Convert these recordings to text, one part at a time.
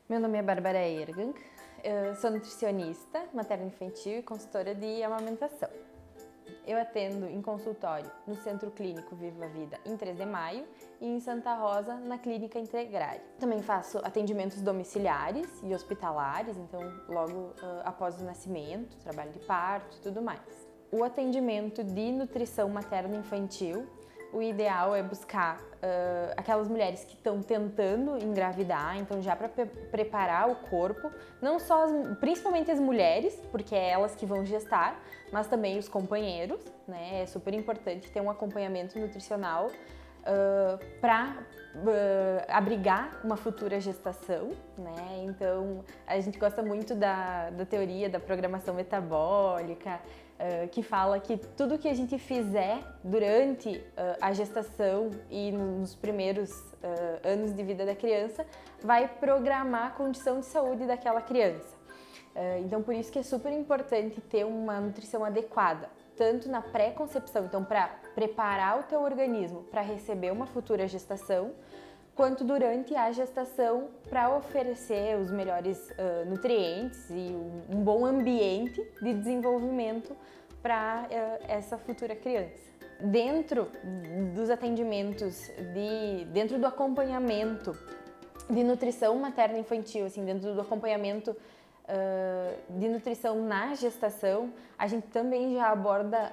Meu nome é Bárbara Ergang, eu sou nutricionista materno-infantil e consultora de amamentação. Eu atendo em consultório no Centro Clínico Viva a Vida em 3 de Maio e em Santa Rosa na Clínica Integrária. Também faço atendimentos domiciliares e hospitalares, então logo após o nascimento, trabalho de parto e tudo mais. O atendimento de nutrição materno-infantil, o ideal é buscar aquelas mulheres que estão tentando engravidar, então já para preparar o corpo, não só principalmente as mulheres, porque é elas que vão gestar, mas também os companheiros, né? É super importante ter um acompanhamento nutricional para abrigar uma futura gestação, né? Então a gente gosta muito da teoria da programação metabólica, que fala que tudo que a gente fizer durante a gestação e nos primeiros anos de vida da criança vai programar a condição de saúde daquela criança. Então por isso que é super importante ter uma nutrição adequada, tanto na pré-concepção, então para preparar o teu organismo para receber uma futura gestação, quanto durante a gestação para oferecer os melhores nutrientes e um bom ambiente de desenvolvimento para essa futura criança. Dentro dos atendimentos, dentro do acompanhamento de nutrição materno-infantil, assim, dentro do acompanhamento de nutrição na gestação, a gente também já aborda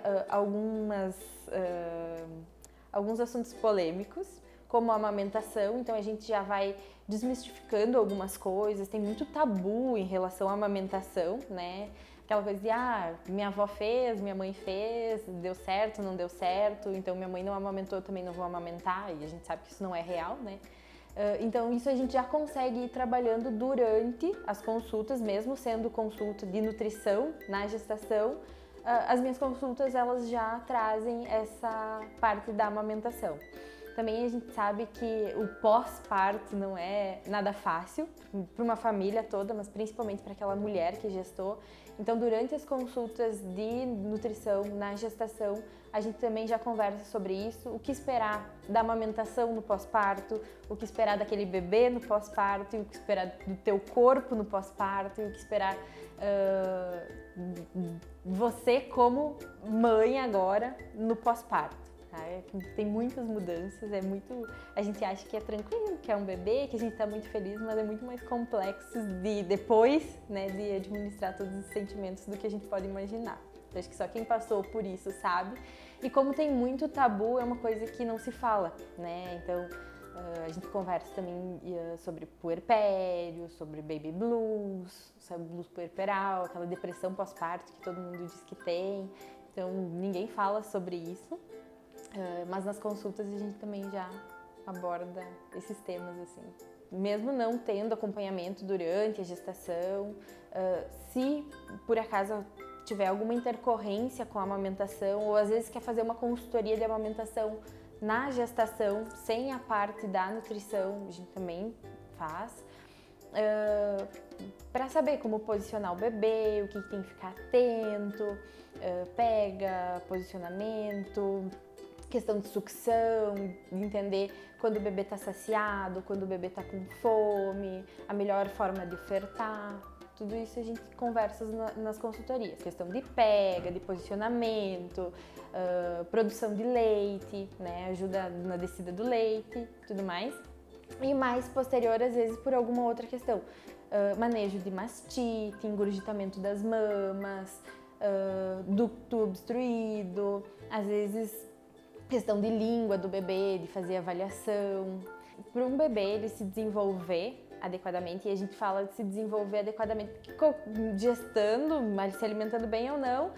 alguns assuntos polêmicos, como a amamentação, então a gente já vai desmistificando algumas coisas, tem muito tabu em relação à amamentação, né? Aquela coisa de, minha avó fez, minha mãe fez, deu certo, não deu certo, então minha mãe não amamentou, também não vou amamentar, e a gente sabe que isso não é real, né? Então isso a gente já consegue ir trabalhando durante as consultas, mesmo sendo consulta de nutrição na gestação, as minhas consultas elas já trazem essa parte da amamentação. Também a gente sabe que o pós-parto não é nada fácil para uma família toda, mas principalmente para aquela mulher que gestou. Então, durante as consultas de nutrição na gestação, a gente também já conversa sobre isso, o que esperar da amamentação no pós-parto, o que esperar daquele bebê no pós-parto, o que esperar do teu corpo no pós-parto, o que esperar você como mãe agora no pós-parto. Tem muitas mudanças, a gente acha que é tranquilo, que é um bebê, que a gente está muito feliz, mas é muito mais complexo depois, né, de administrar todos os sentimentos do que a gente pode imaginar. Eu acho que só quem passou por isso sabe. E como tem muito tabu, é uma coisa que não se fala, né? Então a gente conversa também sobre puerpério, sobre baby blues, sobre blues puerperal, aquela depressão pós-parto que todo mundo diz que tem. Então ninguém fala sobre isso. Mas nas consultas a gente também já aborda esses temas, assim. Mesmo não tendo acompanhamento durante a gestação, se por acaso tiver alguma intercorrência com a amamentação, ou às vezes quer fazer uma consultoria de amamentação na gestação, sem a parte da nutrição, a gente também faz, para saber como posicionar o bebê, o que tem que ficar atento, posicionamento, questão de sucção, de entender quando o bebê está saciado, quando o bebê está com fome, a melhor forma de ofertar. Tudo isso a gente conversa nas consultorias. Questão de pega, de posicionamento, produção de leite, né? Ajuda na descida do leite, tudo mais. E mais posterior, às vezes, por alguma outra questão. Manejo de mastite, engurgitamento das mamas, ducto obstruído, às vezes questão de língua do bebê, de fazer avaliação. Para um bebê ele se desenvolver adequadamente, e a gente fala de se desenvolver adequadamente, gestando, mas se alimentando bem ou não,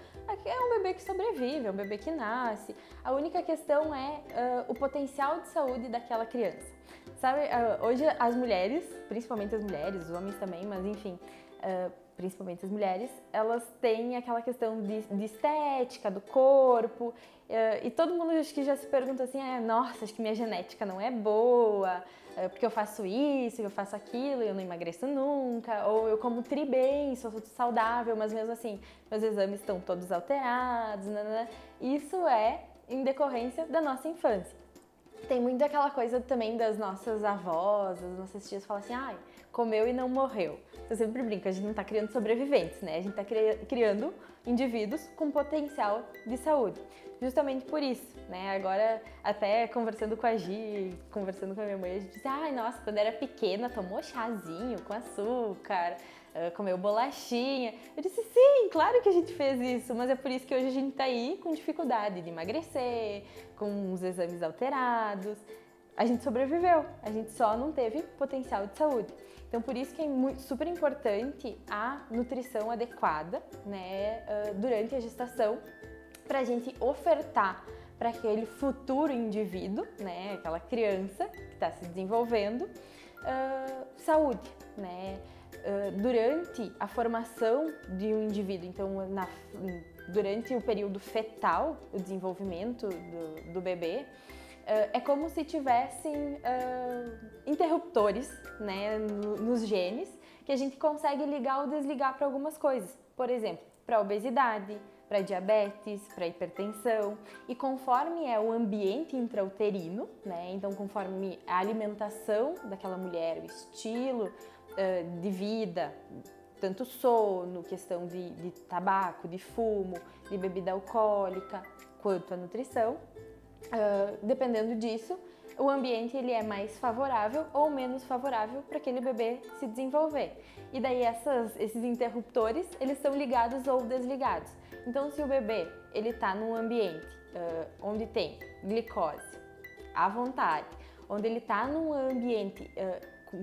é um bebê que sobrevive, é um bebê que nasce. A única questão é o potencial de saúde daquela criança. Sabe, hoje as mulheres, principalmente as mulheres, os homens também, mas enfim, principalmente as mulheres, elas têm aquela questão de estética, do corpo, e todo mundo acho que já se pergunta assim, nossa, acho que minha genética não é boa, porque eu faço isso, eu faço aquilo, eu não emagreço nunca, ou eu como tri bem, sou saudável, mas mesmo assim, meus exames estão todos alterados, né? Isso é em decorrência da nossa infância. Tem muito aquela coisa também das nossas avós, das nossas tias, falam assim, comeu e não morreu. Eu sempre brinco, a gente não está criando sobreviventes, né? A gente está criando indivíduos com potencial de saúde. Justamente por isso, né? Agora, até conversando com a Gi, conversando com a minha mãe, a gente disse, ai, nossa, quando era pequena, tomou chazinho com açúcar, comeu bolachinha. Eu disse, sim, claro que a gente fez isso, mas é por isso que hoje a gente tá aí com dificuldade de emagrecer, com os exames alterados. A gente sobreviveu, a gente só não teve potencial de saúde. Então, por isso que é super importante a nutrição adequada, né, durante a gestação, para a gente ofertar para aquele futuro indivíduo, né, aquela criança que está se desenvolvendo, saúde, né? Durante a formação de um indivíduo, então durante o período fetal, o desenvolvimento do bebê, é como se tivessem interruptores, né, nos genes que a gente consegue ligar ou desligar para algumas coisas. Por exemplo, para obesidade, para diabetes, para hipertensão. E conforme é o ambiente intrauterino, né, então conforme a alimentação daquela mulher, o estilo de vida, tanto sono, questão de tabaco, de fumo, de bebida alcoólica, quanto a nutrição, dependendo disso, o ambiente ele é mais favorável ou menos favorável para aquele bebê se desenvolver. E daí esses interruptores, eles são ligados ou desligados. Então, se o bebê ele está num ambiente onde tem glicose à vontade, onde ele está num ambiente com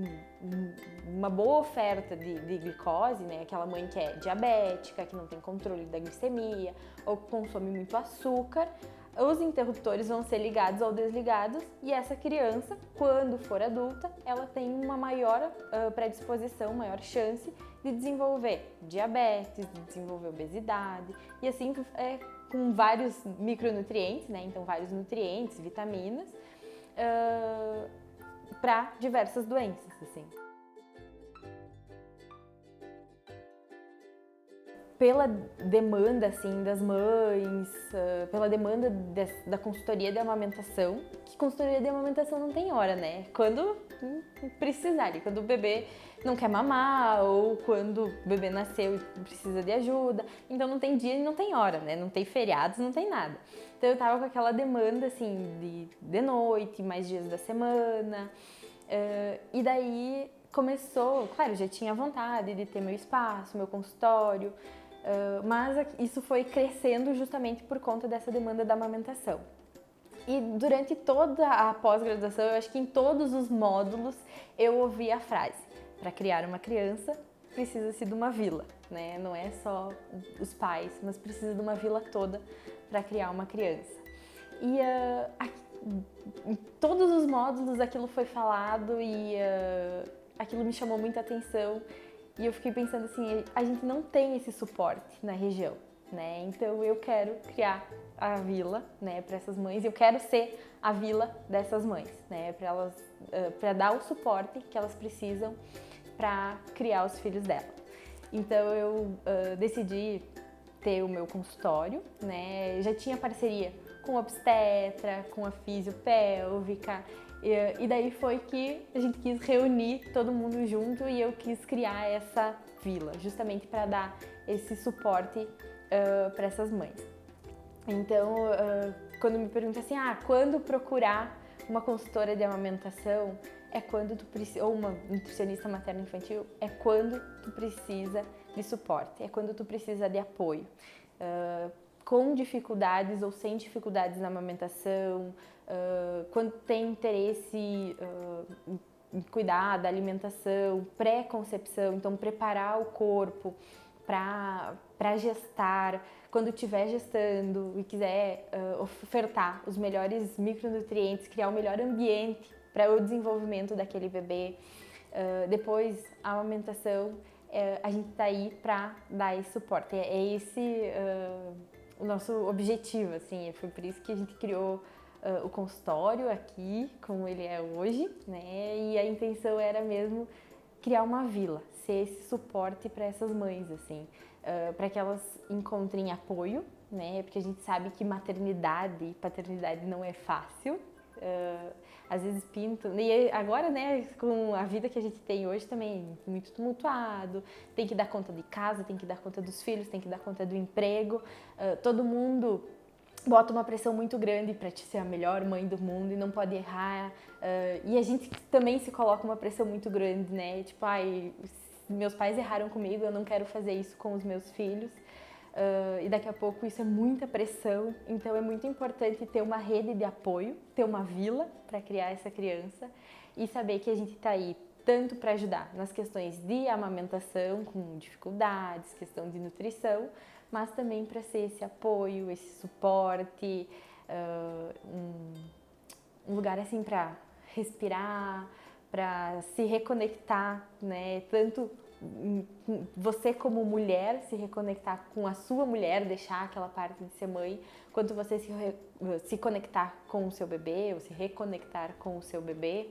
uma boa oferta de glicose, né? Aquela mãe que é diabética, que não tem controle da glicemia ou que consome muito açúcar, os interruptores vão ser ligados ou desligados e essa criança, quando for adulta, ela tem uma maior predisposição, maior chance de desenvolver diabetes, de desenvolver obesidade e assim com vários micronutrientes, né? Então vários nutrientes, vitaminas, para diversas doenças, assim. Pela demanda, assim, das mães, pela demanda da consultoria de amamentação, que consultoria de amamentação não tem hora, né? Quando precisar, quando o bebê não quer mamar ou quando o bebê nasceu e precisa de ajuda, então não tem dia e não tem hora, né? Não tem feriados, não tem nada. Então eu tava com aquela demanda, assim, de noite, mais dias da semana, e daí começou, claro, eu já tinha vontade de ter meu espaço, meu consultório, mas isso foi crescendo justamente por conta dessa demanda da amamentação. E durante toda a pós-graduação, eu acho que em todos os módulos eu ouvi a frase: para criar uma criança precisa-se de uma vila, né? Não é só os pais, mas precisa de uma vila toda para criar uma criança. E em todos os módulos aquilo foi falado e aquilo me chamou muita atenção. E eu fiquei pensando assim, a gente não tem esse suporte na região, né? Então eu quero criar a vila, né, para essas mães. Eu quero ser a vila dessas mães, né, para elas, para dar o suporte que elas precisam para criar os filhos delas. Então eu decidi ter o meu consultório, né? Eu já tinha parceria com obstetra, com a fisiopélvica. E daí foi que a gente quis reunir todo mundo junto e eu quis criar essa vila, justamente para dar esse suporte para essas mães. Então, quando me perguntam assim, quando procurar uma consultora de amamentação, é quando tu precisa, ou uma nutricionista materno-infantil, é quando tu precisa de suporte, é quando tu precisa de apoio. Com dificuldades ou sem dificuldades na amamentação, quando tem interesse em cuidar da alimentação, pré-concepção, então preparar o corpo para gestar, quando estiver gestando e quiser ofertar os melhores micronutrientes, criar o melhor ambiente para o desenvolvimento daquele bebê. Depois, a amamentação, a gente está aí para dar esse suporte. É esse o nosso objetivo, assim, foi por isso que a gente criou o consultório aqui, como ele é hoje, né? E a intenção era mesmo criar uma vila, ser esse suporte para essas mães, assim, para que elas encontrem apoio, né? Porque a gente sabe que maternidade e paternidade não é fácil, Às vezes pinto, e agora, né, com a vida que a gente tem hoje também, muito tumultuado, tem que dar conta de casa, tem que dar conta dos filhos, tem que dar conta do emprego, todo mundo bota uma pressão muito grande para te ser a melhor mãe do mundo e não pode errar, e a gente também se coloca uma pressão muito grande, né, tipo, ai, meus pais erraram comigo, eu não quero fazer isso com os meus filhos. E daqui a pouco isso é muita pressão, então é muito importante ter uma rede de apoio, ter uma vila para criar essa criança e saber que a gente está aí tanto para ajudar nas questões de amamentação, com dificuldades, questão de nutrição, mas também para ser esse apoio, esse suporte, um lugar assim para respirar, para se reconectar, né? Tanto você como mulher se reconectar com a sua mulher, deixar aquela parte de ser mãe, quanto você se conectar com o seu bebê, ou se reconectar com o seu bebê.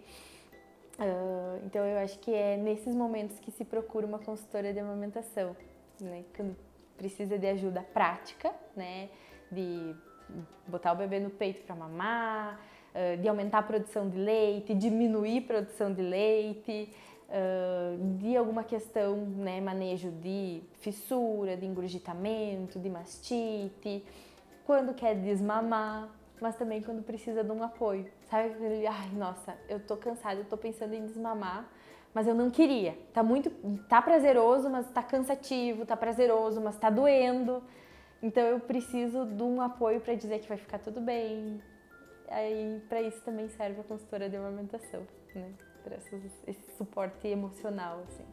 Então eu acho que é nesses momentos que se procura uma consultora de amamentação, né? Quando precisa de ajuda prática, né? De botar o bebê no peito para mamar, de aumentar a produção de leite, diminuir a produção de leite, de alguma questão, né, manejo de fissura, de engurgitamento, de mastite, quando quer desmamar, mas também quando precisa de um apoio. Sabe? Ai, nossa, eu tô cansada, eu tô pensando em desmamar, mas eu não queria. Tá prazeroso, mas tá cansativo, tá prazeroso, mas tá doendo. Então eu preciso de um apoio para dizer que vai ficar tudo bem. Aí para isso também serve a consultora de amamentação, né? Para esse suporte emocional, assim.